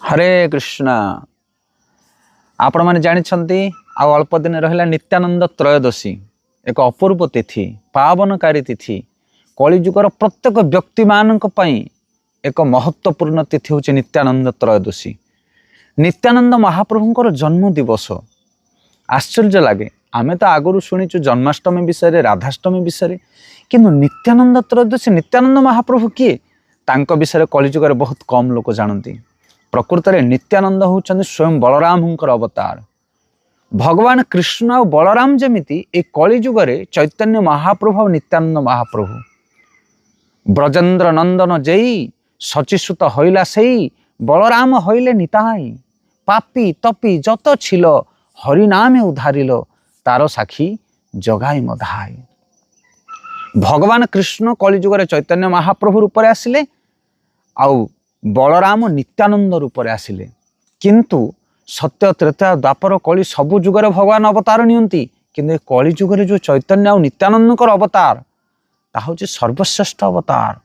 हरे कृष्णा। आपण मैंने जानते अल्प दिन रहा नित्यानंद त्रयोदशी एक अपूर्व तिथि पावनकारी तिथि कलिजुगर प्रत्येक व्यक्ति मानक पई एक महत्वपूर्ण तिथि हूँ नित्यानंद त्रयोदशी। नित्यानंद महाप्रभुंकर जन्म दिवस आश्चर्य लगे। आमे तो आगुरी शुणीचु जन्माष्टमी विषय राधाष्टमी विषय किंतु नित्यानंद त्रयोदशी नित्यानंद महाप्रभु किए तांको विषय कलिजुगर बहुत कम लोक जानती। प्रकृत में नित्यानंद होउछन्ति स्वयं बलरामंकर अवतार। भगवान कृष्ण और बलराम जमिति ए कलिजुगरे चैतन्य महाप्रभु और नित्यानंद महाप्रभु ब्रजेन्द्र नंदन जेई शचीसुत हईला सेई बलराम हईले निताई पापी तपी जत छिल हरिनामे उधारिल तार साक्षी जगाई मधाई। भगवान कृष्ण कलिजुगरे चैतन्य महाप्रभु रूप में आसिले आउ बलराम नित्यानंद रूप में आसिले। किंतु सत्य त्रेता द्वापर कली सबु जुगरे भगवान अवतार नियंती किंतु कली जुगरे जो चैतन्य और नित्यानंद अवतार ताहा होछि सर्वश्रेष्ठ अवतार।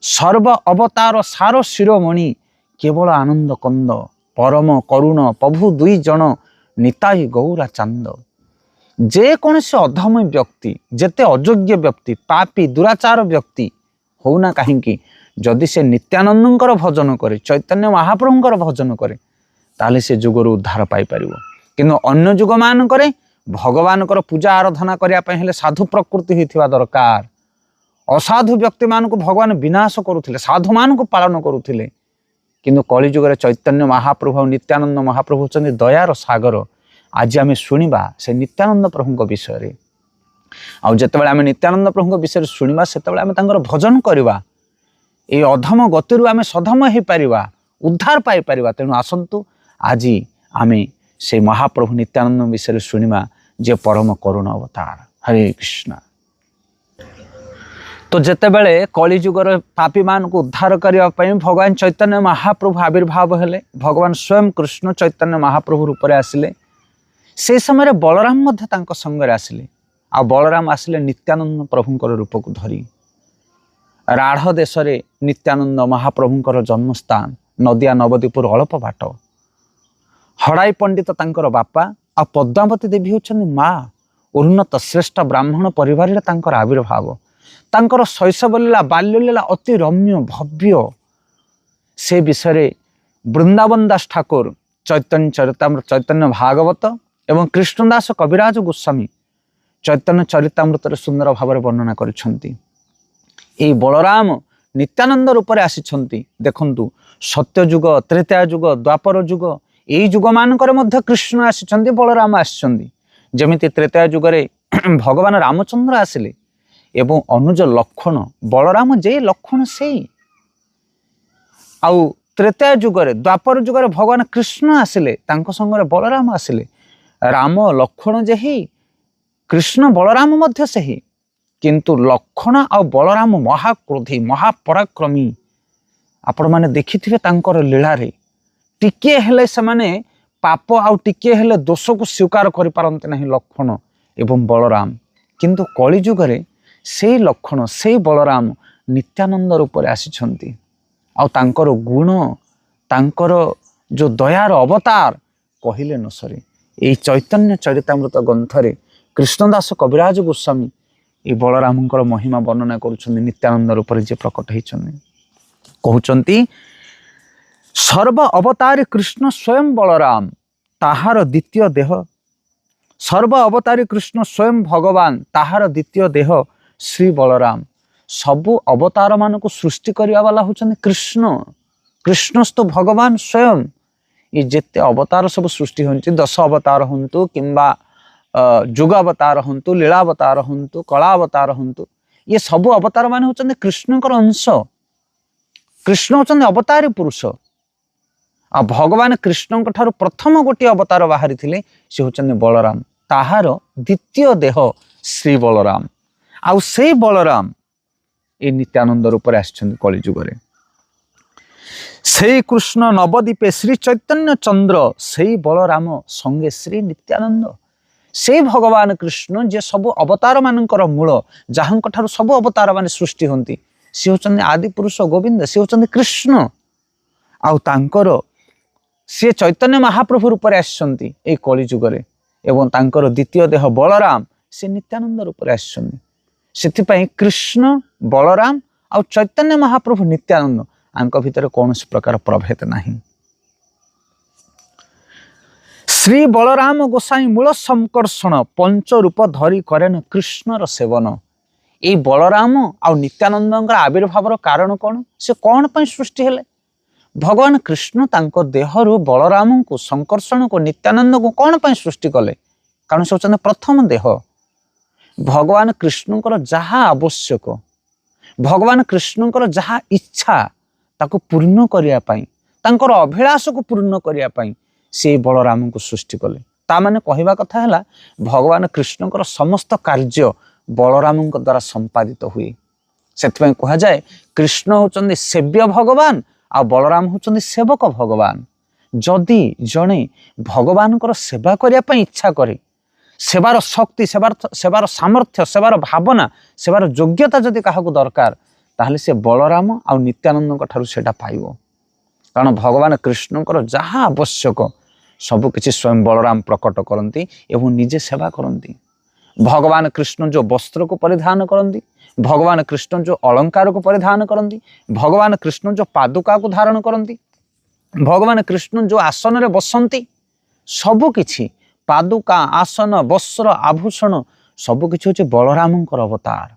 सर्व अवतार सार शिरोमणि केवल आनंद कंद परम करुण प्रभु दुई जन निताई गौरा चांद। जे कौनसी अधम व्यक्ति जेते अयोग्य व्यक्ति पापी दुराचार व्यक्ति होना कहीं जदि से नित्यानंदर भजन करे चैतन्य महाप्रभुंकर भजन करे ताले से जुगर उद्धार पाई परिवो। किंतु अन्य जुग मान करे भगवान पूजा आराधना करने साधु प्रकृति होता दरकार। असाधु व्यक्ति मान को भगवान विनाश करुले साधु मान को पालन करुले। किंतु कली जुगरे चैतन्य महाप्रभु और नित्यानंद महाप्रभु होचंदी दयार सागर। आज आम शुणा से नित्यानंद प्रभु विषय आउ जितेबाला आम नित्यानंद प्रभु विषय शुणा से आम भजन करवा ये अधम गतिरु आम सधम हो पारिबा उद्धार पाई पारिबा। तेणु आसंतु आज आम से महाप्रभु नित्यानंद विषय शुणा जे परम करुण अवतार। हरे कृष्णा। तो जितेबले कलिजुगर पापी मान को उद्धार करने भगवान चैतन्य महाप्रभु आविर्भाव हेले भगवान स्वयं कृष्ण चैतन्य महाप्रभु रूप में आसिले। से समय बलराम संगे आसिले आ बलराम आसिले नित्यानंद प्रभुंकर रूप को धरी। राढ़ देश रे नित्यानंद महाप्रभुंकर जन्मस्थान नदिया नवदीपुर अल्प बाट। हड़ाई पंडित तांकर बापा आ पद्मावती देवी होचंदी माँ। उन्नत श्रेष्ठ ब्राह्मण परिवार तांकर आविर्भाव। तांकर शैशव लीला बाल्य लीला अति रम्य भव्य। से विषय वृंदावन दास ठाकुर चैतन्य चरितामृत चैतन्य भागवत एवं कृष्णदास कविराज गोस्वामी चैतन्य चरितामृत सुंदर भाव वर्णना करिसेंती। ये बलराम नित्यानंद रूप में आसी देखु सत्य जुग त्रेता जुग द्वापर जुग यही जुग मानकर मध्य कृष्ण आसी बलराम आसी। जमिति त्रेता जुगरे भगवान रामचंद्र आसिले एवं अनुज लक्षण बलराम जे लक्षण से आउ त्रेता जुगरे द्वापर जुगरे भगवान कृष्ण आसिले तांको संगे बलराम आसिले। राम लक्षण जे ही कृष्ण बलराम मध्य से ही किंतु लक्षण आ बलराम महाक्रोधी महापराक्रमी। आपण माने देखिथिबे तांकर लीला रे टिके हेले से माने पाप आ टिके हेले दोष को स्वीकार करि पारंते नहीं लक्षण एवं बलराम। किंतु कली जुगरे से लक्षण से बलराम नित्यानंद रूप में आसी आ तांकर गुण तांकर जो दयार अवतार कहिले न सरे। ये चैतन्य चरितामृत ग्रंथरे कृष्णदास कविराज गोस्वामी ये बलरामंकर महिमा वर्णना करुछन्ति नित्यानंद रूप जे प्रकट होइछन्ति। कहउछन्ति सर्व अवतारी कृष्ण स्वयं बलराम ताहार द्वितीय देह। सर्व अवतारी कृष्ण स्वयं भगवान ताहार द्वितीय देह श्री बलराम। सबु अवतार मान को सृष्टि करिया वाला होचन्ति कृष्ण। कृष्णस्तु भगवान स्वयं। ये जेते अवतार सब सृष्टि होंछि 10 अवतार हंतु किंबा जुग अवतार हंतु लीला अवतार हंतु कला अवतार हंतु ये सब अवतार मान होचन्ति कृष्णकर अंश। कृष्ण होचन्ति अवतारी पुरुष आ भगवान कृष्ण ठारू प्रथम गोटे अवतार बाहरी थिले से होचन्ति बलराम ताहार द्वितीय देह श्री बलराम। आउ से बलराम ये नित्यानंद रूप में आछन्ति कली जुगरे। से कृष्ण नवदीपे श्री चैतन्य चंद्र से बलराम संगे श्री नित्यानंद। से भगवान कृष्ण जे सब अवतार मानकर मूल जहां ठारू सब अवतार मान सृष्टि होती सी होचन्ति आदि पुरुष गोविंद से होचन्ति कृष्ण। आउ तांकर सी चैतन्य महाप्रभु रूप में आसिଛନ୍ତି ए कली जुगरे एवं तांकर द्वितीय देह बलराम से नित्यानंद रूप में आसिଛନ୍ତି। ସେଥିପାଇଁ कृष्ण बलराम आ चैतन्य महाप्रभु नित्यानंद आंक भितर कौन प्रकार प्रभेद नहीं। श्री बलराम गोसाई मूल संकर्षण पंच रूप धरी करेन कृष्णर सेवन। ये बलराम आ नित्यानंद आविर्भाव कारण कौन से कौन पर सृष्टि हेले भगवान कृष्ण तांको देहरु बलराम को संकर्षण को नित्यानंद को कौन पर सृष्टि कले कारण से होचंद प्रथम देह। भगवान कृष्णकर जहा आवश्यक भगवान कृष्णकर जहा इच्छा ताको पूर्ण करिया पई तांकर अभिलाष को पूर्ण करिया पई से बलराम को सृष्टि कले। ता माने कहवा कथा है भगवान कृष्णकर समस्त कार्य बलराम द्वारा संपादित हुए। से कह जाए कृष्ण होचंदी सेव्य भगवान आ बलराम होचंदी सेवक भगवान। जदि जड़े भगवान सेवा करने इच्छा करे सेवार शक्ति सेवार सामर्थ्य सेवार भावना सेवार योग्यता जदि क्या दरकार ताहले से बलराम आ नित्यानंद ठारू सेटा पाइबो। कारण भगवान कृष्णकर जहाँ आवश्यक सबकिछि स्वयं बलराम प्रकट करती एवं निजे सेवा करती। भगवान कृष्ण जो वस्त्र को परिधान करती भगवान कृष्ण जो अलंकार को परिधान करती भगवान कृष्ण जो पादुका को धारण करती भगवान कृष्ण जो आसन रे बसंती सबकिछि पादुका आसन वस्त्र आभूषण सबकिछि होछि बलरामंकर अवतार।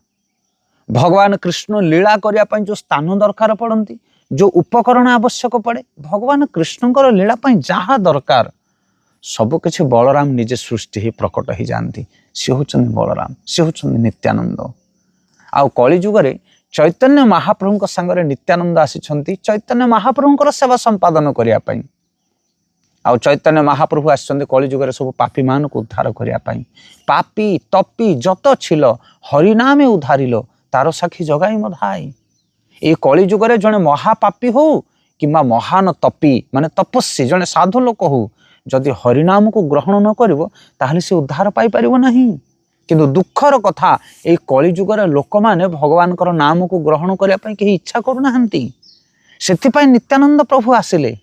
भगवान कृष्ण लीला करिया पई जो स्थान दरकार पड़ती जो उपकरण आवश्यक पड़े भगवान कृष्णकर लीला पई जहाँ दरकार सबकिछि बलराम निजे सृष्टि ही प्रकट ही जानती। से होचंदी बलराम से होचंदी नित्यानंद। आ कली जुगरे चैतन्य महाप्रभु संगे नित्यानंद आसिछंती चैतन्य महाप्रभुंकर सेवा संपादन करिया पई। आ चैतन्य महाप्रभु आसिछंती कली जुगरे सब पापी मान को उद्धार करिया पई। पापी तपी जत छिल हरिनामे उद्धारिलो तार साक्षी जगाई मधाई। ए कली जुगरे जने महापापी हो किंबा महान तपी माने तपस्वी जने साधु लोक हो जदि हरिनाम को ग्रहण न करिवो ताहले से उद्धार पाई परिवो नहीं। किंतु दुखर कथा ए कली जुगरे लोक माने भगवान कर नाम को ग्रहण करिया पई केही इच्छा करू नाहंती। सेथि पई नित्यानंद प्रभु आसिले।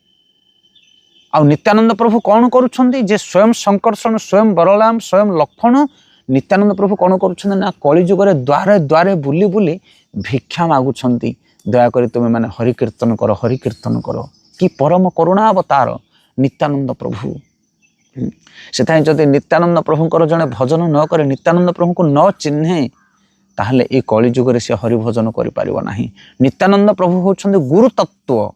आ नित्यानंद प्रभु कौन करुछंती जे स्वयं संकर्षण स्वयं बलराम स्वयं लक्ष्मण नित्यानंद प्रभु कौन करुछंती ना कली जुगरे द्वारे द्वारे बुली बुली भिक्षा मागुछंती दयाकरी तुम मैंने हरि कीर्तन करो कि परम करुणा अवतार नित्यानंद प्रभु। से जदि नित्यानंद प्रभुंकर जड़े भजन न करे नित्यानंद प्रभु को न चिन्हे ताहले ए कली जुगरे से हरि भजन करि परिबो नाही। नित्यानंद प्रभु होछंदी गुरु तत्व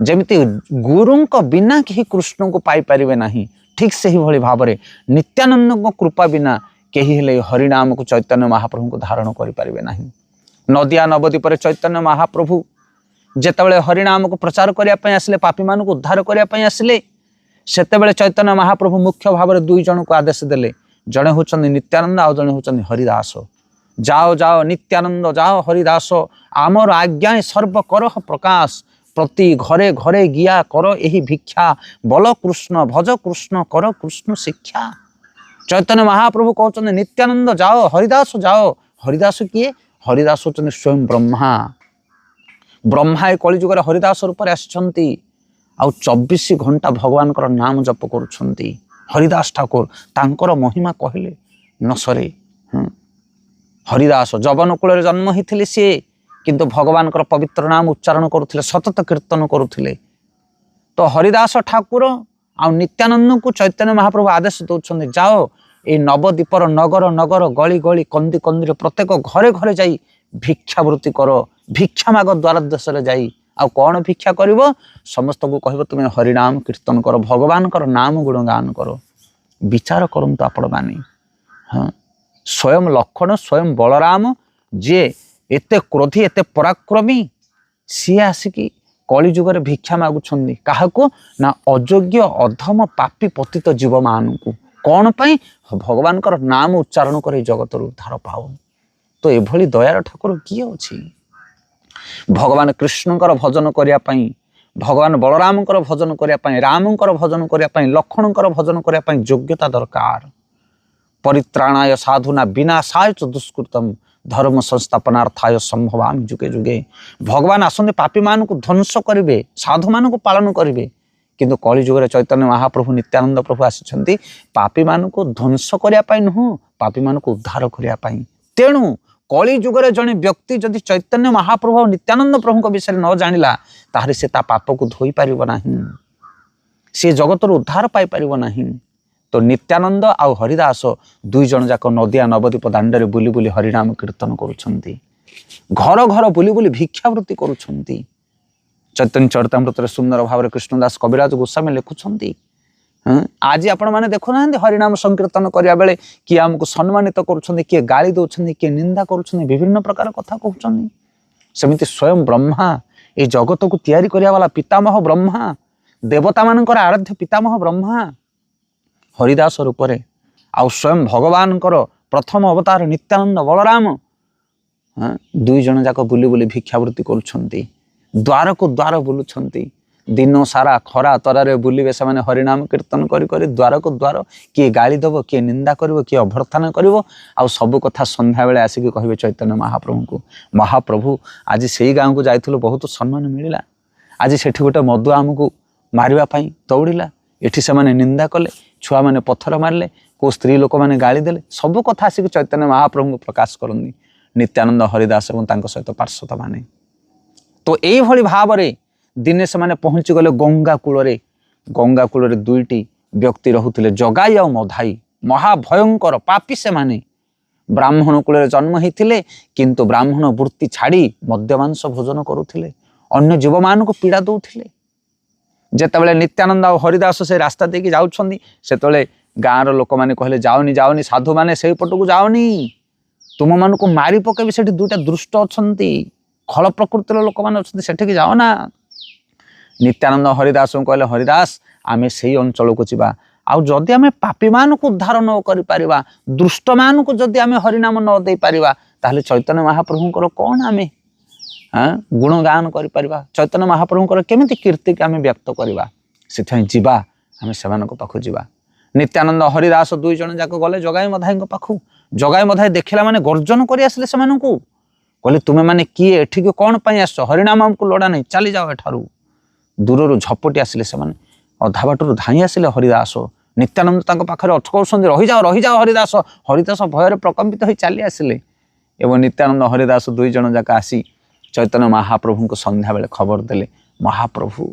जेमिति गुरुंक बिना केही कृष्ण को पाई परिबे नाही ठीक से ही भली भाबरे नित्यानंद को कृपा बिना केही हेले हरिनाम को चैतन्य महाप्रभु को धारण करि परिबे नाही। नदिया नवद्वीप पर चैतन्य महाप्रभु जेतेबेले हरिनाम को प्रचार करिया पई आसिले पापी मान को उद्धार करिया पई आसिले सेतेबेले चैतन्य महाप्रभु मुख्य भाव में दुई जन को आदेश देले जड़े होचंदी नित्यानंद आ जड़े होचंदी हरिदास। जाओ जाओ नित्यानंद जाओ हरिदास आमर आज्ञा सर्व करह प्रकाश प्रति घरे घरे गिया कर एही भिक्षा बल कृष्ण भज कृष्ण कर कृष्ण शिक्षा। चैतन्य महाप्रभु कहते नित्यानंद जाओ हरिदास किए हरिदास होचंदी स्वयं ब्रह्मा। ब्रह्मा ए कली जुगरे हरिदास रूप में आसिछंती आ 24 घंटा भगवान कर नाम जप करुछंती। हरिदास ठाकुर तांकर महिमा कहले न सरे। हरिदास जवन कूल जन्म होते सी किंतु भगवान कर पवित्र नाम उच्चारण करुले सतत कीर्तन करुले। तो हरिदास ठाकुर आ नित्यानंद को चैतन्य महाप्रभु आदेश दौरान जाओ ये नवद्वीपर नगर नगर गली गली कंदी कंदी प्रत्येक घरे घरे जाई भिक्षावृत्ति कर भिक्षा माग द्वार देश जाई आ कौन भिक्षा कर समस्त को कह तुम्हें हरिनाम कीर्तन कर भगवान कर नाम गुणगान कर। विचार करंतु आपण माने। हाँ स्वयं लक्ष्मण स्वयं बलराम जे एते क्रोधी एते पराक्रमी सी आसिकी कली जुगरे भिक्षा मागुछंदी काहाको ना अयोग्य अधम पापी पतित जीव मान को कौन पाई भगवान कर नाम उच्चारण कर जगत उद्धार पाओ। तो एभली दयार ठाकुर किए अछि। भगवान कृष्णकर भजन करिया पई भगवान बलरामकर भजन करिया पई रामकर भजन करिया पई लक्ष्मणकर भजन करिया पई योग्यता दरकार। परित्राणाय साधुना विनाशाय च दुष्कृतम धर्म संस्थापनार्थाय संभवामि जुगे जुगे। भगवान आसंदे पापी मान को ध्वंस करिवे साधु मान को पालन करिवे କିନ୍ତୁ କଳି ଯୁଗରେ ଚୈତନ୍ୟ ମହାପ୍ରଭୁ ନିତ୍ୟାନନ୍ଦ ପ୍ରଭୁ ଆସିଛନ୍ତି ପାପୀମାନଙ୍କୁ ଧ୍ୱଂସ କରିବା ପାଇଁ ନୁହଁ, ପାପୀମାନଙ୍କୁ ଉଦ୍ଧାର କରିବା ପାଇଁ। ତେଣୁ କଳି ଯୁଗରେ ଜଣେ ବ୍ୟକ୍ତି ଯଦି ଚୈତନ୍ୟ ମହାପ୍ରଭୁ ଆଉ ନିତ୍ୟାନନ୍ଦ ପ୍ରଭୁଙ୍କ ବିଷୟରେ ନ ଜାଣିଲା ତାହେଲେ ସେ ତା ପାପକୁ ଧୋଇ ପାରିବ ନାହିଁ, ସେ ଜଗତରୁ ଉଦ୍ଧାର ପାଇପାରିବ ନାହିଁ। ତ ନିତ୍ୟାନନ୍ଦ ଆଉ ହରିଦାସ ଦୁଇ ଜଣ ଯାକ ନଦିଆ ନବଦ୍ୱୀପ ଦାଣ୍ଡରେ ବୁଲି ବୁଲି ହରିନାମ କୀର୍ତ୍ତନ କରୁଛନ୍ତି, ଘର ଘର ବୁଲି ବୁଲି ଭିକ୍ଷାବୃତ୍ତି କରୁଛନ୍ତି। ଚୈତନ୍ୟ ଚରିତାମୃତରେ ସୁନ୍ଦର ଭାବରେ କୃଷ୍ଣଦାସ କବିରାଜ ଗୋସ୍ୱାମୀ ଲେଖୁଛନ୍ତି, ଆଜି ଆପଣମାନେ ଦେଖୁନାହାନ୍ତି ହରିନାମ ସଂକୀର୍ତ୍ତନ କରିବା ବେଳେ କିଏ ଆମକୁ ସମ୍ମାନିତ କରୁଛନ୍ତି, କିଏ ଗାଳି ଦେଉଛନ୍ତି, କିଏ ନିନ୍ଦା କରୁଛନ୍ତି, ବିଭିନ୍ନ ପ୍ରକାର କଥା କହୁଛନ୍ତି। ସେମିତି ସ୍ୱୟଂ ବ୍ରହ୍ମା, এই ଜଗତକୁ ତିଆରି କରିବା ବାଲା ପିତାମହ ବ୍ରହ୍ମା, ଦେବତାମାନଙ୍କର ଆରାଧ୍ୟ ପିତାମହ ବ୍ରହ୍ମା ହରିଦାସ ରୂପରେ, ଆଉ ସ୍ୱୟଂ ଭଗବାନଙ୍କର ପ୍ରଥମ ଅବତାର ନିତ୍ୟାନନ୍ଦ ବଳରାମ, ଦୁଇ ଜଣ ଯାକ ବୁଲି ବୁଲି ଭିକ୍ଷାବୃତ୍ତି କରୁଛନ୍ତି, ଦ୍ୱାରକୁ ଦ୍ୱାର ବୁଲୁଛନ୍ତି। ଦିନ ସାରା ଖରା ତରାରେ ବୁଲିବେ ସେମାନେ ହରିନାମ କୀର୍ତ୍ତନ କରି କରି ଦ୍ୱାରକୁ ଦ୍ୱାର। କିଏ ଗାଳି ଦେବ, କିଏ ନିନ୍ଦା କରିବ, କିଏ ଅଭ୍ୟର୍ଥନା କରିବ, ଆଉ ସବୁ କଥା ସନ୍ଧ୍ୟାବେଳେ ଆସିକି କହିବେ ଚୈତନ୍ୟ ମହାପ୍ରଭୁଙ୍କୁ, ମହାପ୍ରଭୁ ଆଜି ସେଇ ଗାଁକୁ ଯାଇଥିଲୁ, ବହୁତ ସମ୍ମାନ ମିଳିଲା, ଆଜି ସେଠି ଗୋଟେ ମଦୁଆ ଆମକୁ ମାରିବା ପାଇଁ ଦୌଡ଼ିଲା, ଏଠି ସେମାନେ ନିନ୍ଦା କଲେ, ଛୁଆମାନେ ପଥର ମାରିଲେ, କେଉଁ ସ୍ତ୍ରୀ ଲୋକମାନେ ଗାଳି ଦେଲେ, ସବୁ କଥା ଆସିକି ଚୈତନ୍ୟ ମହାପ୍ରଭୁଙ୍କୁ ପ୍ରକାଶ କରନ୍ତି ନିତ୍ୟାନନ୍ଦ ହରିଦାସ ଏବଂ ତାଙ୍କ ସହିତ ପାର୍ଶ୍ୱଦମାନେ। ତ ଏଇଭଳି ଭାବରେ ଦିନେ ସେମାନେ ପହଞ୍ଚିଗଲେ ଗଙ୍ଗା କୂଳରେ। ଗଙ୍ଗା କୂଳରେ ଦୁଇଟି ବ୍ୟକ୍ତି ରହୁଥିଲେ, ଜଗାଇ ଆଉ ମଧାଇ, ମହାଭୟଙ୍କର ପାପୀ ସେମାନେ। ବ୍ରାହ୍ମଣ କୂଳରେ ଜନ୍ମ ହେଇଥିଲେ, କିନ୍ତୁ ବ୍ରାହ୍ମଣ ବୃତ୍ତି ଛାଡ଼ି ମଦ୍ୟମାଂସ ଭୋଜନ କରୁଥିଲେ, ଅନ୍ୟ ଜୀବମାନଙ୍କୁ ପୀଡ଼ା ଦେଉଥିଲେ। ଯେତେବେଳେ ନିତ୍ୟାନନ୍ଦ ଆଉ ହରିଦାସ ସେ ରାସ୍ତା ଦେଇକି ଯାଉଛନ୍ତି, ସେତେବେଳେ ଗାଁର ଲୋକମାନେ କହିଲେ, ଯାଉନି ଯାଉନି, ସାଧୁମାନେ ସେଇପଟକୁ ଯାଉନି, ତୁମମାନଙ୍କୁ ମାରି ପକେଇବି, ସେଠି ଦୁଇଟା ଦୁଷ୍ଟ ଅଛନ୍ତି, ଖଳ ପ୍ରକୃତିର ଲୋକମାନେ ଅଛନ୍ତି, ସେଠିକି ଯାଅନା। ନିତ୍ୟାନନ୍ଦ ହରିଦାସଙ୍କୁ କହିଲେ, ହରିଦାସ ଆମେ ସେଇ ଅଞ୍ଚଳକୁ ଯିବା, ଆଉ ଯଦି ଆମେ ପାପୀମାନଙ୍କୁ ଉଦ୍ଧାର ନ କରିପାରିବା, ଦୁଷ୍ଟମାନଙ୍କୁ ଯଦି ଆମେ ହରିନାମ ନ ଦେଇପାରିବା, ତାହେଲେ ଚୈତନ୍ୟ ମହାପ୍ରଭୁଙ୍କର କ'ଣ ଆମେ ଗୁଣଗାନ କରିପାରିବା, ଚୈତନ୍ୟ ମହାପ୍ରଭୁଙ୍କର କେମିତି କୀର୍ତ୍ତିକି ଆମେ ବ୍ୟକ୍ତ କରିବା? ସେଥିପାଇଁ ଯିବା, ଆମେ ସେମାନଙ୍କ ପାଖକୁ ଯିବା। ନିତ୍ୟାନନ୍ଦ ହରିଦାସ ଦୁଇ ଜଣ ଯାକ ଗଲେ ଜଗାଇ ମଧାଇଙ୍କ ପାଖକୁ। ଜଗାଇ ମଧାଇ ଦେଖିଲା ମାନେ ଗର୍ଜନ କରି ଆସିଲେ ସେମାନଙ୍କୁ, କହିଲେ ତୁମେ ମାନେ କିଏ, ଏଠିକି କ'ଣ ପାଇଁ ଆସିଛ? ହରିନାମ ଆମକୁ ଲୋଡ଼ା ନାହିଁ, ଚାଲିଯାଅ ଏଠାରୁ। ଦୂରରୁ ଝପଟି ଆସିଲେ ସେମାନେ, ଅଧା ବାଟରୁ ଧାଇଁ ଆସିଲେ ହରିଦାସ। ନିତ୍ୟାନନ୍ଦ ତାଙ୍କ ପାଖରେ ଅଟକାଉଛନ୍ତି, ରହିଯାଅ ରହିଯାଅ ହରିଦାସ। ହରିଦାସ ଭୟରେ ପ୍ରକମ୍ପିତ ହୋଇ ଚାଲି ଆସିଲେ ଏବଂ ନିତ୍ୟାନନ୍ଦ ହରିଦାସ ଦୁଇ ଜଣ ଯାକ ଆସି ଚୈତନ୍ୟ ମହାପ୍ରଭୁଙ୍କୁ ସନ୍ଧ୍ୟାବେଳେ ଖବର ଦେଲେ, ମହାପ୍ରଭୁ।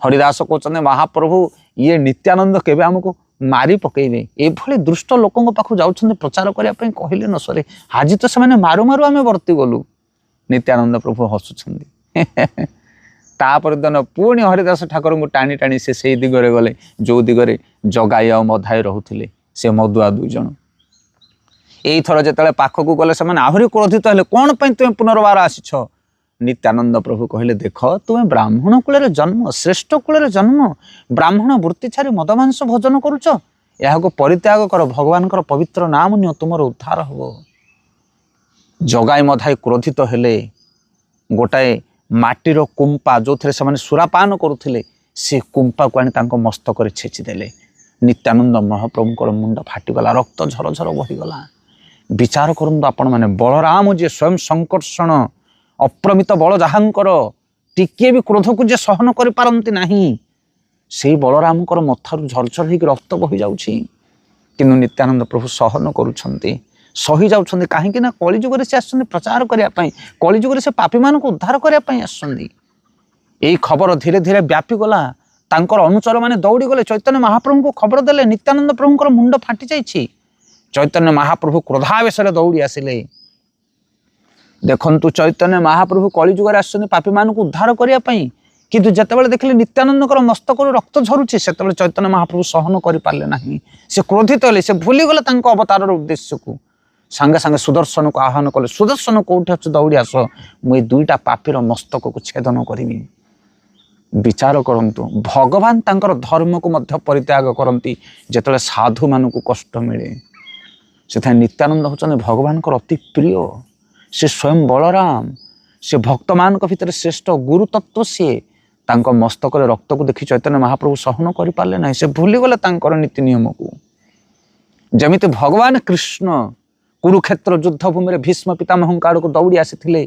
ହରିଦାସ କହୁଛନ୍ତି, ମହାପ୍ରଭୁ ଇଏ ନିତ୍ୟାନନ୍ଦ କେବେ ଆମକୁ ମାରି ପକେଇବେ, ଏଭଳି ଦୁଷ୍ଟ ଲୋକଙ୍କ ପାଖକୁ ଯାଉଛନ୍ତି ପ୍ରଚାର କରିବା ପାଇଁ, କହିଲେ ନ ସରେ, ଆଜି ତ ସେମାନେ ମାରୁ ମାରୁ ଆମେ ବର୍ତ୍ତି ଗଲୁ। ନିତ୍ୟାନନ୍ଦ ପ୍ରଭୁ ହସୁଛନ୍ତି। ତାପରେ ଦିନ ପୁଣି ହରିଦାସ ଠାକୁରଙ୍କୁ ଟାଣି ଟାଣି ସେ ସେଇ ଦିଗରେ ଗଲେ ଯେଉଁ ଦିଗରେ ଜଗାଇ ଆଉ ମଧାଇ ରହୁଥିଲେ, ସେ ମଦୁଆ ଦୁଇ ଜଣ। ଏଇଥର ଯେତେବେଳେ ପାଖକୁ ଗଲେ ସେମାନେ ଆହୁରି କ୍ରୋଧିତ ହେଲେ, କ'ଣ ପାଇଁ ତୁମେ ପୁନର୍ବାର ଆସିଛ? ନିତ୍ୟାନନ୍ଦ ପ୍ରଭୁ କହିଲେ, ଦେଖ ତୁମେ ବ୍ରାହ୍ମଣ କୂଳରେ ଜନ୍ମ, ଶ୍ରେଷ୍ଠ କୂଳରେ ଜନ୍ମ, ବ୍ରାହ୍ମଣ ବୃତ୍ତି ଛାଡ଼ି ମଦମାଂସ ଭୋଜନ କରୁଛ, ଏହାକୁ ପରିତ୍ୟାଗ କର, ଭଗବାନଙ୍କର ପବିତ୍ର ନାମ ନିଅ, ତୁମର ଉଦ୍ଧାର ହେବ। ଜଗାଇ ମଧାଇ କ୍ରୋଧିତ ହେଲେ। ଗୋଟାଏ ମାଟିର କୁମ୍ପା ଯେଉଁଥିରେ ସେମାନେ ସୁରାପାନ କରୁଥିଲେ, ସେ କୁମ୍ପାକୁ ଆଣି ତାଙ୍କ ମସ୍ତକରେ ଛେଚିଦେଲେ। ନିତ୍ୟାନନ୍ଦ ମହାପ୍ରଭୁଙ୍କର ମୁଣ୍ଡ ଫାଟିଗଲା, ରକ୍ତ ଝରଝର ବହିଗଲା। ବିଚାର କରନ୍ତୁ ଆପଣମାନେ, ବଳରାମ ଯିଏ ସ୍ୱୟଂ ସଂକର୍ଷଣ, ଅପ୍ରମିତ ବଳ ଯାହାଙ୍କର, ଟିକିଏ ବି କ୍ରୋଧକୁ ଯିଏ ସହନ କରିପାରନ୍ତି ନାହିଁ, ସେଇ ବଳରାମଙ୍କର ମଥାରୁ ଝରଝର ହେଇକି ରକ୍ତ ବହି ଯାଉଛି। କିନ୍ତୁ ନିତ୍ୟାନନ୍ଦ ପ୍ରଭୁ ସହନ କରୁଛନ୍ତି, ସହି ଯାଉଛନ୍ତି। କାହିଁକି ନା କଳିଯୁଗରେ ସେ ଆସୁଛନ୍ତି ପ୍ରଚାର କରିବା ପାଇଁ, କଳିଯୁଗରେ ସେ ପାପୀମାନଙ୍କୁ ଉଦ୍ଧାର କରିବା ପାଇଁ ଆସୁଛନ୍ତି। ଏଇ ଖବର ଧୀରେ ଧୀରେ ବ୍ୟାପିଗଲା। ତାଙ୍କର ଅନୁଚରମାନେ ଦୌଡ଼ିଗଲେ, ଚୈତନ୍ୟ ମହାପ୍ରଭୁଙ୍କୁ ଖବର ଦେଲେ, ନିତ୍ୟାନନ୍ଦ ପ୍ରଭୁଙ୍କର ମୁଣ୍ଡ ଫାଟି ଯାଇଛି। ଚୈତନ୍ୟ ମହାପ୍ରଭୁ କ୍ରୋଧାବେଶରେ ଦୌଡ଼ି ଆସିଲେ। ଦେଖନ୍ତୁ, ଚୈତନ୍ୟ ମହାପ୍ରଭୁ କଳିଯୁଗରେ ଆସୁଛନ୍ତି ପାପୀମାନଙ୍କୁ ଉଦ୍ଧାର କରିବା ପାଇଁ, କିନ୍ତୁ ଯେତେବେଳେ ଦେଖିଲେ ନିତ୍ୟାନନ୍ଦଙ୍କର ମସ୍ତକରୁ ରକ୍ତ ଝରୁଛି, ସେତେବେଳେ ଚୈତନ୍ୟ ମହାପ୍ରଭୁ ସହନ କରିପାରିଲେ ନାହିଁ। ସେ କ୍ରୋଧିତ ହେଲେ, ସେ ଭୁଲିଗଲେ ତାଙ୍କ ଅବତାରର ଉଦ୍ଦେଶ୍ୟକୁ। ସାଙ୍ଗେ ସାଙ୍ଗେ ସୁଦର୍ଶନକୁ ଆହ୍ୱାନ କଲେ, ସୁଦର୍ଶନ କୋଉଠି ଅଛି, ଦୌଡ଼ି ଆସ, ମୁଁ ଏଇ ଦୁଇଟା ପାପୀର ମସ୍ତକକୁ ଛେଦନ କରିବି। ବିଚାର କରନ୍ତୁ, ଭଗବାନ ତାଙ୍କର ଧର୍ମକୁ ମଧ୍ୟ ପରିତ୍ୟାଗ କରନ୍ତି ଯେତେବେଳେ ସାଧୁମାନଙ୍କୁ କଷ୍ଟ ମିଳେ। ସେଥିପାଇଁ ନିତ୍ୟାନନ୍ଦ ହେଉଛନ୍ତି ଭଗବାନଙ୍କର ଅତି ପ୍ରିୟ। ସେ ସ୍ୱୟଂ ବଳରାମ, ସେ ଭକ୍ତମାନଙ୍କ ଭିତରେ ଶ୍ରେଷ୍ଠ ଗୁରୁ ତତ୍ତ୍ୱ ସିଏ। ତାଙ୍କ ମସ୍ତକରେ ରକ୍ତକୁ ଦେଖି ଚୈତନ୍ୟ ମହାପ୍ରଭୁ ସହନ କରିପାରିଲେ ନାହିଁ, ସେ ଭୁଲିଗଲେ ତାଙ୍କର ନୀତି ନିୟମକୁ। ଯେମିତି ଭଗବାନ କୃଷ୍ଣ କୁରୁକ୍ଷେତ୍ର ଯୁଦ୍ଧ ଭୂମିରେ ଭୀଷ୍ମ ପିତାମହଙ୍କ ଆଡ଼କୁ ଦୌଡ଼ି ଆସିଥିଲେ,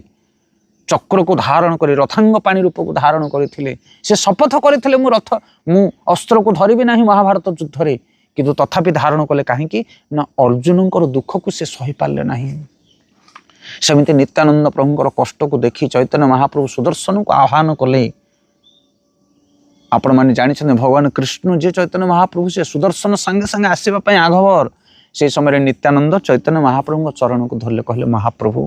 ଚକ୍ରକୁ ଧାରଣ କରି ରଥାଙ୍ଗ ପାଣି ରୂପକୁ ଧାରଣ କରିଥିଲେ। ସେ ଶପଥ କରିଥିଲେ ମୁଁ ଅସ୍ତ୍ରକୁ ଧରିବି ନାହିଁ ମହାଭାରତ ଯୁଦ୍ଧରେ, କିନ୍ତୁ ତଥାପି ଧାରଣ କଲେ। କାହିଁକି ନା ଅର୍ଜୁନଙ୍କର ଦୁଃଖକୁ ସେ ସହିପାରିଲେ ନାହିଁ। ସେମିତି ନିତ୍ୟାନନ୍ଦ ପ୍ରଭୁଙ୍କର କଷ୍ଟକୁ ଦେଖି ଚୈତନ୍ୟ ମହାପ୍ରଭୁ ସୁଦର୍ଶନକୁ ଆହ୍ୱାନ କଲେ। ଆପଣମାନେ ଜାଣିଛନ୍ତି ଭଗବାନ କୃଷ୍ଣ ଯେ ଚୈତନ୍ୟ ମହାପ୍ରଭୁ ସେ ସୁଦର୍ଶନ ସାଙ୍ଗେ ସାଙ୍ଗେ ଆସିବା ପାଇଁ ଆଘବର। ସେହି ସମୟରେ ନିତ୍ୟାନନ୍ଦ ଚୈତନ୍ୟ ମହାପ୍ରଭୁଙ୍କ ଚରଣକୁ ଧରିଲେ, କହିଲେ ମହାପ୍ରଭୁ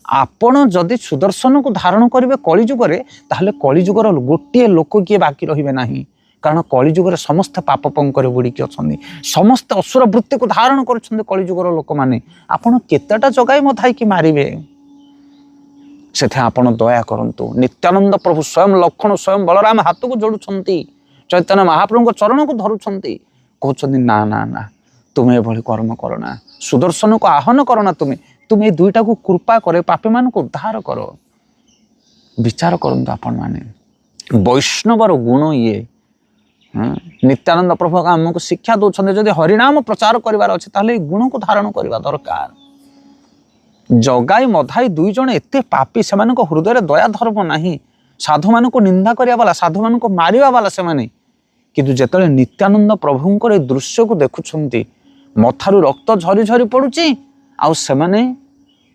ଆପଣ ଯଦି ସୁଦର୍ଶନକୁ ଧାରଣ କରିବେ କଳିଯୁଗରେ, ତାହେଲେ କଳିଯୁଗର ଗୋଟିଏ ଲୋକ କିଏ ବାକି ରହିବେ ନାହିଁ। କାରଣ କଳିଯୁଗରେ ସମସ୍ତେ ପାପ ପଙ୍କରେ ବୁଡ଼ିକି ଅଛନ୍ତି, ସମସ୍ତେ ଅସୁର ବୃତ୍ତିକୁ ଧାରଣ କରୁଛନ୍ତି କଳିଯୁଗର ଲୋକମାନେ। ଆପଣ କେତେଟା ଜଗାଇ ମଧାଇକି ମାରିବେ? ସେଥି ଆପଣ ଦୟା କରନ୍ତୁ। ନିତ୍ୟାନନ୍ଦ ପ୍ରଭୁ ସ୍ୱୟଂ ଲକ୍ଷ୍ମଣ ସ୍ୱୟଂ ବଳରାମ ହାତକୁ ଯୋଡ଼ୁଛନ୍ତି, ଚୈତନ୍ୟ ମହାପ୍ରଭୁଙ୍କ ଚରଣକୁ ଧରୁଛନ୍ତି, କହୁଛନ୍ତି ନା ନା ନା ତୁମେ ଏଭଳି କର୍ମ କରନା, ସୁଦର୍ଶନକୁ ଆହ୍ୱାନ କରନା, ତୁମେ ଏ ଦୁଇଟାକୁ କୃପା କରେ ପାପୀମାନଙ୍କୁ ଉଦ୍ଧାର କର। ବିଚାର କରନ୍ତୁ ଆପଣମାନେ, ବୈଷ୍ଣବର ଗୁଣ ଇଏ। ନିତ୍ୟାନନ୍ଦ ପ୍ରଭୁ ଆମକୁ ଶିକ୍ଷା ଦେଉଛନ୍ତି, ଯଦି ହରିନାମ ପ୍ରଚାର କରିବାର ଅଛି ତାହେଲେ ଏଇ ଗୁଣକୁ ଧାରଣ କରିବା ଦରକାର। ଜଗାଇ ମଧାଇ ଦୁଇ ଜଣ ଏତେ ପାପୀ, ସେମାନଙ୍କ ହୃଦୟରେ ଦୟା ଧର୍ମ ନାହିଁ। ସାଧୁମାନଙ୍କୁ ନିନ୍ଦା କରିବା ବାଲା, ସାଧୁମାନଙ୍କୁ ମାରିବା ବାଲା ସେମାନେ। କିନ୍ତୁ ଯେତେବେଳେ ନିତ୍ୟାନନ୍ଦ ପ୍ରଭୁଙ୍କର ଏ ଦୃଶ୍ୟକୁ ଦେଖୁଛନ୍ତି, ମଥାରୁ ରକ୍ତ ଝରି ଝରି ପଡ଼ୁଛି, ଆଉ ସେମାନେ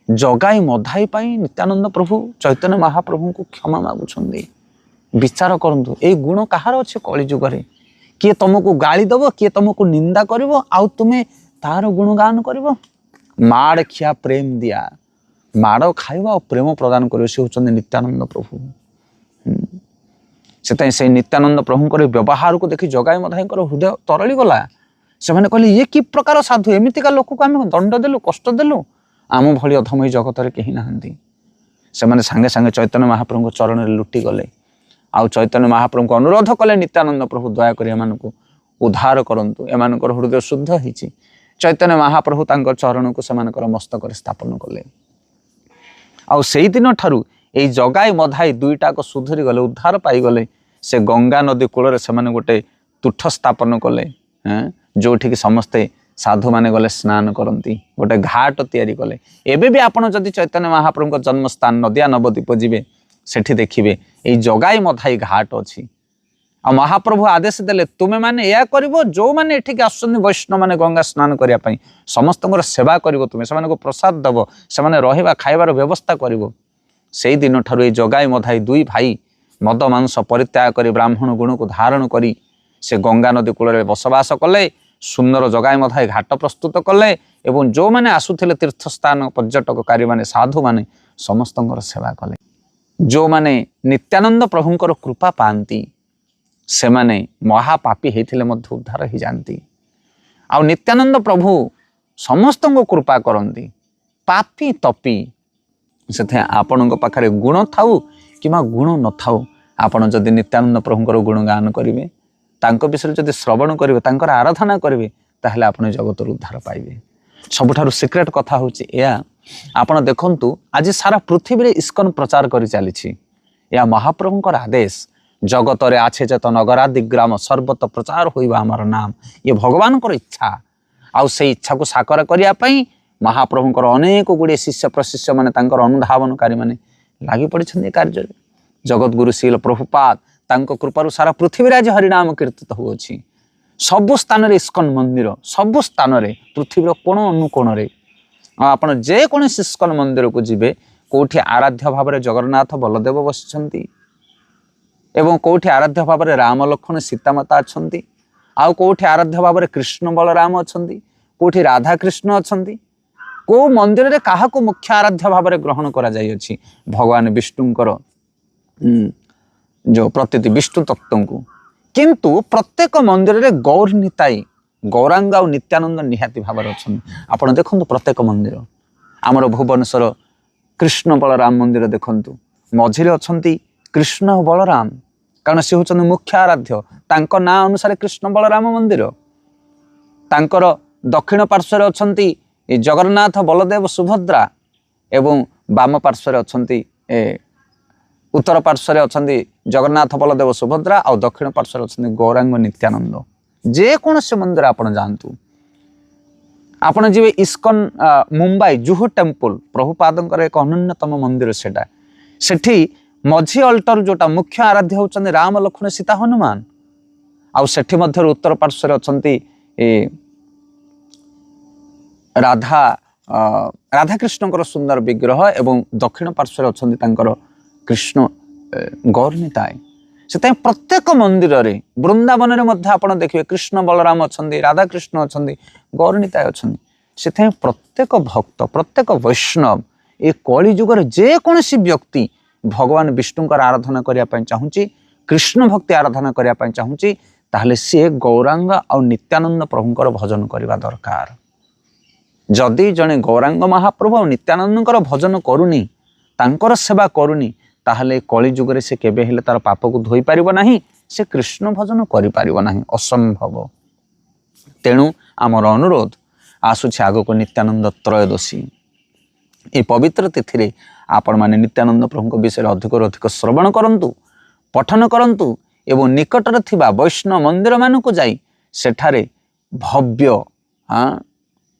ଜଗାଇ ମଧାଇ ପାଇଁ ନିତ୍ୟାନନ୍ଦ ପ୍ରଭୁ ଚୈତନ୍ୟ ମହାପ୍ରଭୁଙ୍କୁ କ୍ଷମା ମାଗୁଛନ୍ତି। ବିଚାର କରନ୍ତୁ ଏଇ ଗୁଣ କାହାର ଅଛି କଳିଯୁଗରେ? କିଏ ତମକୁ ଗାଳି ଦେବ, କିଏ ତମକୁ ନିନ୍ଦା କରିବ, ଆଉ ତୁମେ ତାର ଗୁଣଗାନ କରିବ? ମାଡ଼ ଖିଆ ପ୍ରେମ ଦିଆ, ମାଡ଼ ଖାଇବା ଆଉ ପ୍ରେମ ପ୍ରଦାନ କରିବ, ସେ ହେଉଛନ୍ତି ନିତ୍ୟାନନ୍ଦ ପ୍ରଭୁ। ସେଥିପାଇଁ ସେଇ ନିତ୍ୟାନନ୍ଦ ପ୍ରଭୁଙ୍କର ବ୍ୟବହାରକୁ ଦେଖି ଜଗାଇ ମଧାଇଙ୍କର ହୃଦୟ ତରଳି ଗଲା। ସେମାନେ କହିଲେ ଇଏ କି ପ୍ରକାର ସାଧୁ, ଏମିତିକା ଲୋକକୁ ଆମେ ଦଣ୍ଡ ଦେଲୁ, କଷ୍ଟ ଦେଲୁ, ଆମ ଭଳି ଅଧମ ଏଇ ଜଗତରେ କେହି ନାହାନ୍ତି। ସେମାନେ ସାଙ୍ଗେ ସାଙ୍ଗେ ଚୈତନ୍ୟ ମହାପ୍ରଭୁଙ୍କ ଚରଣରେ ଲୁଟି ଗଲେ, ଆଉ ଚୈତନ୍ୟ ମହାପ୍ରଭୁଙ୍କୁ ଅନୁରୋଧ କଲେ, ନିତ୍ୟାନନ୍ଦ ପ୍ରଭୁ ଦୟାକରି ଏମାନଙ୍କୁ ଉଦ୍ଧାର କରନ୍ତୁ, ଏମାନଙ୍କର ହୃଦୟ ଶୁଦ୍ଧ ହେଇଛି। ଚୈତନ୍ୟ ମହାପ୍ରଭୁ ତାଙ୍କ ଚରଣକୁ ସେମାନଙ୍କର ମସ୍ତକରେ ସ୍ଥାପନ କଲେ। ଆଉ ସେଇଦିନ ଠାରୁ ଏଇ ଜଗାଇ ମଧାଇ ଦୁଇଟାକ ସୁଧୁରି ଗଲେ, ଉଦ୍ଧାର ପାଇଗଲେ। ସେ ଗଙ୍ଗା ନଦୀ କୂଳରେ ସେମାନେ ଗୋଟେ ତୁଠ ସ୍ଥାପନ କଲେ, ଯେଉଁଠିକି ସମସ୍ତେ ସାଧୁମାନେ ଗଲେ ସ୍ନାନ କରନ୍ତି, ଗୋଟେ ଘାଟ ତିଆରି କଲେ। ଏବେ ବି ଆପଣ ଯଦି ଚୈତନ୍ୟ ମହାପ୍ରଭୁଙ୍କ ଜନ୍ମସ୍ଥାନ ନଦିଆ ନବଦ୍ୱୀପ ଯିବେ, ସେଠି ଦେଖିବେ ଏଇ ଜଗାଇ ମଧାଇ ଘାଟ ଅଛି। ଆଉ ମହାପ୍ରଭୁ ଆଦେଶ ଦେଲେ, ତୁମେମାନେ ଏହା କରିବ, ଯେଉଁମାନେ ଏଠିକି ଆସୁଛନ୍ତି ବୈଷ୍ଣବମାନେ ଗଙ୍ଗା ସ୍ନାନ କରିବା ପାଇଁ, ସମସ୍ତଙ୍କର ସେବା କରିବ, ତୁମେ ସେମାନଙ୍କୁ ପ୍ରସାଦ ଦେବ, ସେମାନେ ରହିବା ଖାଇବାର ବ୍ୟବସ୍ଥା କରିବ। ସେଇ ଦିନଠାରୁ ଏଇ ଜଗାଇ ମଧାଇ ଦୁଇ ଭାଇ ମଦ ମାଂସ ପରିତ୍ୟାଗ କରି ବ୍ରାହ୍ମଣ ଗୁଣକୁ ଧାରଣ କରି ସେ ଗଙ୍ଗା ନଦୀ କୂଳରେ ବସବାସ କଲେ। ସୁନ୍ଦର ଜଗାଇ ମଧାଇ ଘାଟ ପ୍ରସ୍ତୁତ କଲେ ଏବଂ ଯେଉଁମାନେ ଆସୁଥିଲେ ତୀର୍ଥସ୍ଥାନ ପର୍ଯ୍ୟଟକକାରୀମାନେ, ସାଧୁମାନେ ସମସ୍ତଙ୍କର ସେବା କଲେ। ଯେଉଁମାନେ ନିତ୍ୟାନନ୍ଦ ପ୍ରଭୁଙ୍କର କୃପା ପାଆନ୍ତି, ସେମାନେ ମହାପାପୀ ହେଇଥିଲେ ମଧ୍ୟ ଉଦ୍ଧାର ହେଇଯାଆନ୍ତି। ଆଉ ନିତ୍ୟାନନ୍ଦ ପ୍ରଭୁ ସମସ୍ତଙ୍କୁ କୃପା କରନ୍ତି, ପାପୀ ତପୀ। ସେଥିପାଇଁ ଆପଣଙ୍କ ପାଖରେ ଗୁଣ ଥାଉ କିମ୍ବା ଗୁଣ ନଥାଉ, ଆପଣ ଯଦି ନିତ୍ୟାନନ୍ଦ ପ୍ରଭୁଙ୍କର ଗୁଣଗାନ କରିବେ, ତାଙ୍କ ବିଷୟରେ ଯଦି ଶ୍ରବଣ କରିବେ, ତାଙ୍କର ଆରାଧନା କରିବେ, ତାହେଲେ ଆପଣ ଜଗତରୁ ଉଦ୍ଧାର ପାଇବେ। ସବୁଠାରୁ ସିକ୍ରେଟ୍ କଥା ହେଉଛି ଏହା, ଆପଣ ଦେଖନ୍ତୁ ଆଜି ସାରା ପୃଥିବୀରେ ଇସ୍କନ ପ୍ରଚାର କରି ଚାଲିଛି। ଏହା ମହାପ୍ରଭୁଙ୍କର ଆଦେଶ, ଜଗତରେ আছে ଯେତ ନଗରାଦି ଗ୍ରାମ ସର୍ବତ ପ୍ରଚାର ହୋଇବା ଆମର ନାମ। ଇଏ ଭଗବାନଙ୍କର ଇଚ୍ଛା, ଆଉ ସେଇ ଇଚ୍ଛାକୁ ସାକାର କରିବା ପାଇଁ ମହାପ୍ରଭୁଙ୍କର ଅନେକ ଗୁଡ଼ିଏ ଶିଷ୍ୟ ପ୍ରଶିଷ୍ୟମାନେ, ତାଙ୍କର ଅନୁଧାବନକାରୀମାନେ ଲାଗି ପଡ଼ିଛନ୍ତି ଏ କାର୍ଯ୍ୟରେ। ଜଗତଗୁରୁ ଶ୍ରୀଲ ପ୍ରଭୁପାଦ ତାଙ୍କ କୃପାରୁ ସାରା ପୃଥିବୀରେ ଆଜି ହରିନାମ କୀର୍ତ୍ତିତ ହେଉଅଛି। ସବୁ ସ୍ଥାନରେ ଇସ୍କନ ମନ୍ଦିର, ସବୁ ସ୍ଥାନରେ ପୃଥିବୀର କୋଣ ଅନୁକୋଣରେ। ଆଉ ଆପଣ ଯେକୌଣସି ଇସ୍କନ ମନ୍ଦିରକୁ ଯିବେ, କେଉଁଠି ଆରାଧ୍ୟ ଭାବରେ ଜଗନ୍ନାଥ ବଳଦେବ ବସିଛନ୍ତି ଏବଂ କେଉଁଠି ଆରାଧ୍ୟ ଭାବରେ ରାମ ଲକ୍ଷ୍ମଣ ସୀତାମାତା ଅଛନ୍ତି, ଆଉ କେଉଁଠି ଆରାଧ୍ୟ ଭାବରେ କୃଷ୍ଣ ବଳରାମ ଅଛନ୍ତି, କେଉଁଠି ରାଧାକୃଷ୍ଣ ଅଛନ୍ତି। କେଉଁ ମନ୍ଦିରରେ କାହାକୁ ମୁଖ୍ୟ ଆରାଧ୍ୟ ଭାବରେ ଗ୍ରହଣ କରାଯାଇଅଛି? ଭଗବାନ ବିଷ୍ଣୁଙ୍କର ଯେଉଁ ପ୍ରତିଟି ବିଷ୍ଣୁ ତତ୍ତ୍ୱଙ୍କୁ। କିନ୍ତୁ ପ୍ରତ୍ୟେକ ମନ୍ଦିରରେ ଗୌର ନିତାଇ, ଗୌରାଙ୍ଗ ଆଉ ନିତ୍ୟାନନ୍ଦ ନିହାତି ଭାବରେ ଅଛନ୍ତି। ଆପଣ ଦେଖନ୍ତୁ ପ୍ରତ୍ୟେକ ମନ୍ଦିର, ଆମର ଭୁବନେଶ୍ୱର କୃଷ୍ଣ ବଳରାମ ମନ୍ଦିର ଦେଖନ୍ତୁ, ମଝିରେ ଅଛନ୍ତି କୃଷ୍ଣ ଓ ବଳରାମ, କାରଣ ସେ ହେଉଛନ୍ତି ମୁଖ୍ୟ ଆରାଧ୍ୟ। ତାଙ୍କ ନାଁ ଅନୁସାରେ କୃଷ୍ଣ ବଳରାମ ମନ୍ଦିର। ତାଙ୍କର ଦକ୍ଷିଣ ପାର୍ଶ୍ୱରେ ଅଛନ୍ତି ଜଗନ୍ନାଥ ବଳଦେବ ସୁଭଦ୍ରା ଏବଂ ବାମ ପାର୍ଶ୍ୱରେ ଅଛନ୍ତି, ଉତ୍ତର ପାର୍ଶ୍ୱରେ ଅଛନ୍ତି ଜଗନ୍ନାଥ ବଳଦେବ ସୁଭଦ୍ରା, ଆଉ ଦକ୍ଷିଣ ପାର୍ଶ୍ୱରେ ଅଛନ୍ତି ଗୌରାଙ୍ଗ ନିତ୍ୟାନନ୍ଦ। ଯେକୌଣସି ମନ୍ଦିର ଆପଣ ଯାଆନ୍ତୁ, ଆପଣ ଯିବେ ଇସ୍କନ ମୁମ୍ବାଇ ଜୁହୁ ଟେମ୍ପଲ, ପ୍ରଭୁପାଦଙ୍କର ଏକ ଅନନ୍ୟତମ ମନ୍ଦିର ସେଟା। सेठी मझी अल्टर जोटा मुख्य आराध्य होचंदी राम लक्ष्मण सीता हनुमान आउ सेठी मध्य उत्तर पार्श्व अछंती राधा राधा कृष्ण सुंदर विग्रह एवं दक्षिण पार्श्व अछंती तांकर कृष्ण गौरनीताय से प्रत्येक मंदिर रे वृंदावन रे मध्य आपण देखिए कृष्ण बलराम अछंती राधा कृष्ण अछंती गौरनीताय अछंती से प्रत्येक भक्त प्रत्येक वैष्णव ए कली जुगर जे कोनसी व्यक्ति भगवान विष्णुकर आराधना करने चाहूँगी कृष्ण भक्ति आराधना करने चाहूँगी ताहले सी गौरांग और नित्यानंद प्रभुंकर भजन करने दरकार। जदि जड़े गौरांग महाप्रभु और नित्यानंद भजन करुनी तांकर सेवा करुनी ताहले कली जुगरे से केबे हेले तार पाप को धोई पारिबो नाही से कृष्ण भजन करि पारिबो नाही असंभव। तेणु आमर अनुरोध आसुछि आगो को नित्यानंद त्रयोदशी ये पवित्र तिथि रे आपण माने नित्यानंद प्रभु विषय अधिक अधिक श्रवण करंतु पठन करंतु एवं निकटरे थिबा वैष्णव मंदिर मानकु जाई सेठारे भव्य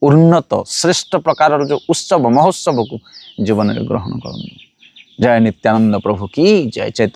उन्नत श्रेष्ठ प्रकार जो उत्सव महोत्सव को जीवन में ग्रहण करंतु। जय नित्यानंद प्रभु की जय।